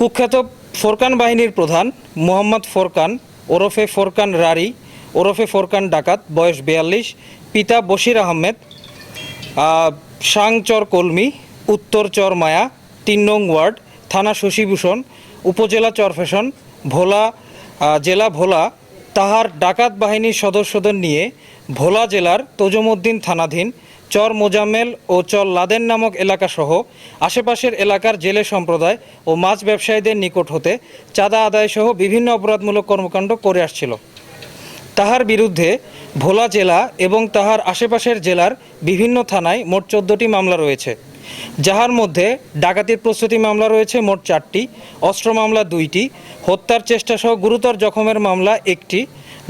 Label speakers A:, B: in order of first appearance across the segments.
A: কুখ্যাত ফোরকান বাহিনীর প্রধান মোহাম্মদ ফোরকান ওরফে ফোরকান রারি ওরফে ফোরকান ডাকাত, বয়স 42, পিতা বশির আহমেদ, সাংচর কলমি, উত্তর চর মায়া, 3 নং ওয়ার্ড, থানা শশীভূষণ, উপজেলা চরফ্যাশন, ভোলা, জেলা ভোলা, তাহার ডাকাত বাহিনীর সদস্যদের নিয়ে ভোলা জেলার তজুমউদ্দিন থানাধীন চর মোজাম্মেল ও চর লাদেন নামক এলাকাসহ আশেপাশের এলাকার জেলে সম্প্রদায় ও মাছ ব্যবসায়ীদের নিকট হতে চাঁদা আদায়সহ বিভিন্ন অপরাধমূলক কর্মকাণ্ড করে আসছিল। তাহার বিরুদ্ধে ভোলা জেলা এবং তাহার আশেপাশের জেলার বিভিন্ন থানায় মোট 14টি মামলা রয়েছে, যাহার মধ্যে ডাকাতির প্রস্তুতি মামলা রয়েছে মোট 4টি, অস্ত্র মামলা 2টি, হত্যার চেষ্টাসহ গুরুতর জখমের মামলা 1টি,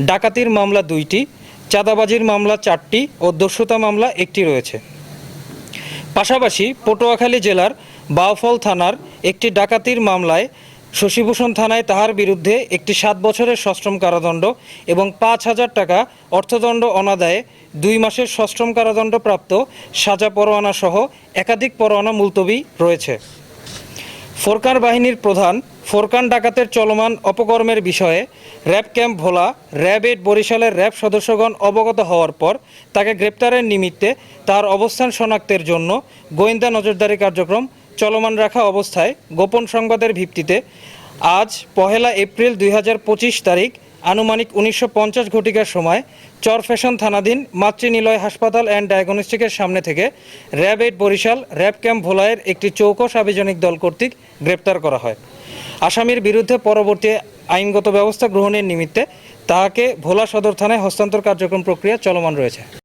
A: ডাকাতির মামলা 2টি, চাঁদাবাজির মামলা 4টি ও দস্যুতা মামলা 1টি রয়েছে। পাশাপাশি পটুয়াখালী জেলার বাউফল থানার একটি ডাকাতির মামলায় শশীভূষণ থানায় তাহার বিরুদ্ধে একটি 7 বছরের সশ্রম কারাদণ্ড এবং 5,000 টাকা অর্থদণ্ড অনাদায়ে 2 মাসের সশ্রম কারাদণ্ডপ্রাপ্ত সাজা পরোয়ানা সহ একাধিক পরোয়ানা মুলতবি রয়েছে। ফোরকান বাহিনীর প্রধান ফোরকান ডাকাতের চলমান অপকর্মের বিষয়ে র্যাব ক্যাম্প ভোলা, র্যাব 8 বরিশালের র্যাব সদস্যগণ অবগত হওয়ার পর তাকে গ্রেপ্তারের নিমিত্তে তার অবস্থান শনাক্তের জন্য গোয়েন্দা নজরদারি কার্যক্রম চলমান রাখা অবস্থায় গোপন সংবাদের ভিত্তিতে আজ 1 এপ্রিল 2025 তারিখ আনুমানিক 1950 ঘটিকার সময় চরফ্যাশন থানাধীন মাতৃনিলয় হাসপাতাল অ্যান্ড ডায়াগনস্টিকের সামনে থেকে র্যাব 8 বরিশাল র্যাব ক্যাম্প ভোলায়ের একটি চৌকস আভিযানিক দল কর্তৃক গ্রেপ্তার করা হয়। আসামির বিরুদ্ধে পরবর্তী আইনগত ব্যবস্থা গ্রহণের নিমিত্তে তাহাকে ভোলা সদর থানায় হস্তান্তর কার্যক্রম প্রক্রিয়া চলমান রয়েছে।